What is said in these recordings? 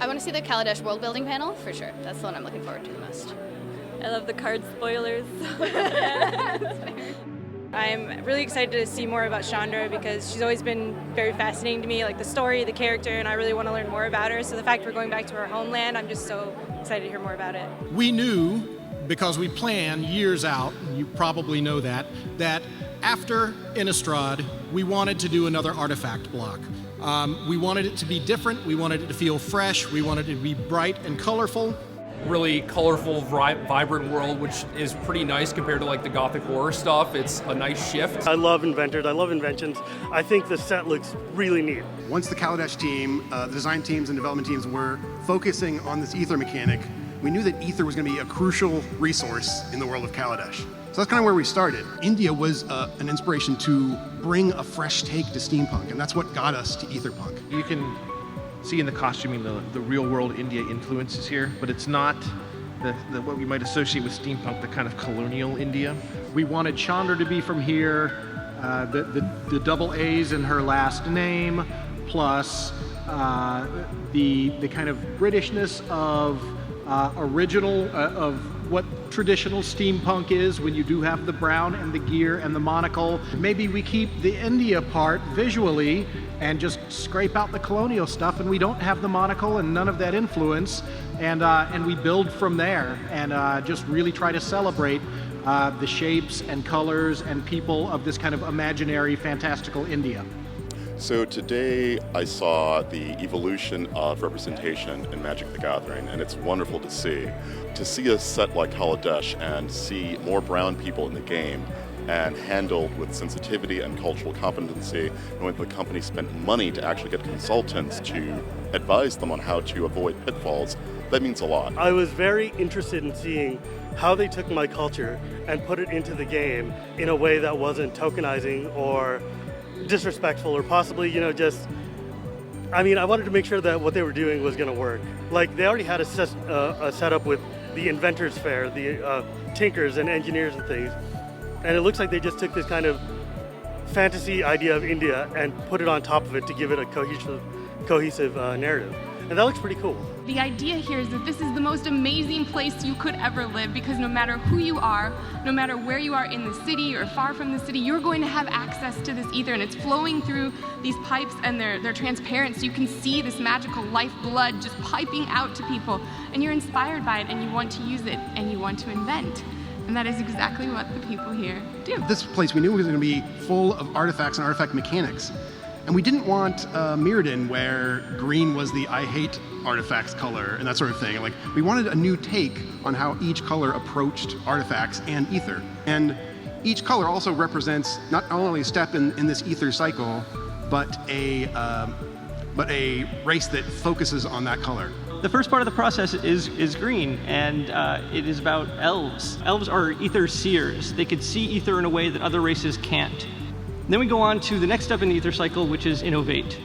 I want to see the Kaladesh world building panel, for sure. That's the one I'm looking forward to the most. I love the card spoilers. I'm really excited to see more about Chandra because she's always been very fascinating to me, like the story, the character, and I really want to learn more about her. So the fact we're going back to her homeland, I'm just so excited to hear more about it. We knew, because we plan years out, and you probably know that after Innistrad, we wanted to do another artifact block. We wanted it to be different, we wanted it to feel fresh, we wanted it to be bright and colorful. Really colorful, vibrant world, which is pretty nice compared to like the gothic horror stuff. It's a nice shift. I love inventors, I love inventions. I think the set looks really neat. Once the Kaladesh team, the design teams and development teams were focusing on this ether mechanic, we knew that ether was going to be a crucial resource in the world of Kaladesh. So that's kind of where we started. India was an inspiration to bring a fresh take to steampunk, and that's what got us to etherpunk. You can see in the costuming the real world India influences here, but it's not the what we might associate with steampunk, the kind of colonial India. We wanted Chandra to be from here, the double A's in her last name, plus the kind of Britishness of original, of what traditional steampunk is when you do have the brown and the gear and the monocle. Maybe we keep the India part visually and just scrape out the colonial stuff, and we don't have the monocle and none of that influence, and we build from there and just really try to celebrate the shapes and colors and people of this kind of imaginary, fantastical India. So today I saw the evolution of representation in Magic the Gathering, and it's wonderful to see. To see a set like Kaladesh and see more brown people in the game and handled with sensitivity and cultural competency, knowing the company spent money to actually get consultants to advise them on how to avoid pitfalls, that means a lot. I was very interested in seeing how they took my culture and put it into the game in a way that wasn't tokenizing or disrespectful or possibly, I wanted to make sure that what they were doing was going to work. Like, they already had a setup with the Inventors Fair, the tinkers and engineers and things, and it looks like they just took this kind of fantasy idea of India and put it on top of it to give it a cohesive narrative. And that looks pretty cool. The idea here is that this is the most amazing place you could ever live, because no matter who you are, no matter where you are in the city or far from the city, you're going to have access to this ether, and it's flowing through these pipes, and they're transparent, so you can see this magical lifeblood just piping out to people, and you're inspired by it, and you want to use it, and you want to invent. And that is exactly what the people here do. This place we knew was going to be full of artifacts and artifact mechanics. And we didn't want Mirrodin, where green was the I hate artifacts color and that sort of thing. Like, we wanted a new take on how each color approached artifacts and ether. And each color also represents not only a step in this ether cycle, but a race that focuses on that color. The first part of the process is green, and it is about elves. Elves are ether seers. They could see ether in a way that other races can't. Then we go on to the next step in the ether cycle, which is Innovate.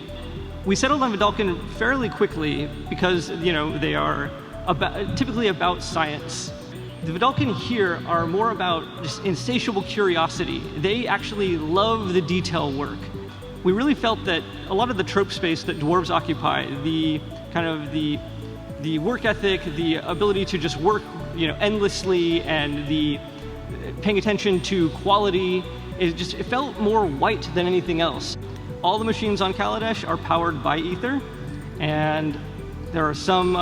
We settled on Vedalken fairly quickly because, they are typically about science. The Vedalken here are more about just insatiable curiosity. They actually love the detail work. We really felt that a lot of the trope space that dwarves occupy, the work ethic, the ability to just work, endlessly, and the paying attention to quality, it felt more white than anything else. All the machines on Kaladesh are powered by ether, and there are some,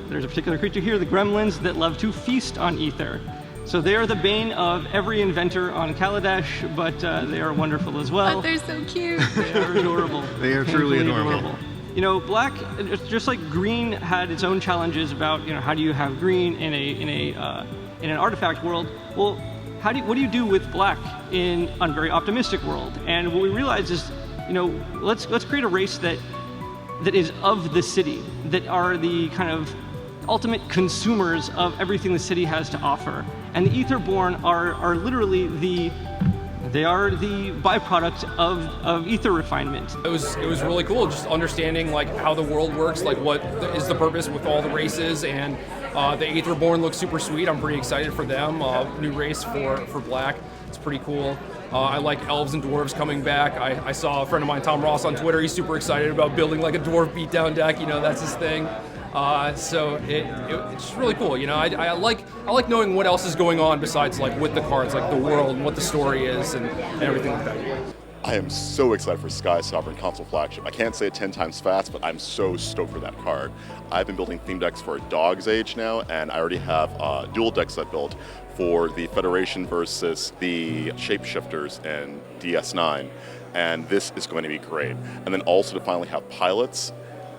there's a particular creature here, the Gremlins, that love to feast on ether. So they are the bane of every inventor on Kaladesh, but they are wonderful as well. But they're so cute. They are adorable. They are truly adorable. Black, just like green had its own challenges about, how do you have green in an artifact world? Well, what do you do with black in a very optimistic world? And what we realized is, let's create a race that is of the city, that are the kind of ultimate consumers of everything the city has to offer. And the Aetherborn are literally the byproduct of ether refinement. It was really cool, just understanding like how the world works, like what is the purpose with all the races, and the Aetherborn looks super sweet. I'm pretty excited for them. New race for Black. It's pretty cool. I like Elves and Dwarves coming back. I saw a friend of mine, Tom Ross, on Twitter. He's super excited about building like a Dwarf beatdown deck. That's his thing. So it's just really cool. You know, I like knowing what else is going on besides like with the cards, like the world and what the story is and everything like that. I am so excited for Sky Sovereign console flagship. I can't say it 10 times fast, but I'm so stoked for that card. I've been building theme decks for a dog's age now, and I already have a dual deck set built for the Federation versus the Shapeshifters in DS9, and this is going to be great. And then also to finally have pilots.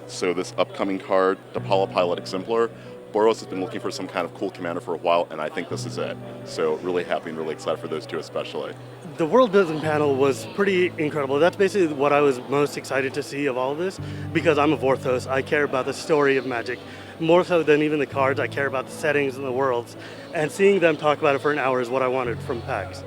So this upcoming card, the Apollo Pilot Exemplar, Boros has been looking for some kind of cool commander for a while, and I think this is it. So really happy and really excited for those two especially. The world building panel was pretty incredible. That's basically what I was most excited to see of all of this, because I'm a Vorthos. I care about the story of Magic. More so than even the cards, I care about the settings and the worlds. And seeing them talk about it for an hour is what I wanted from PAX.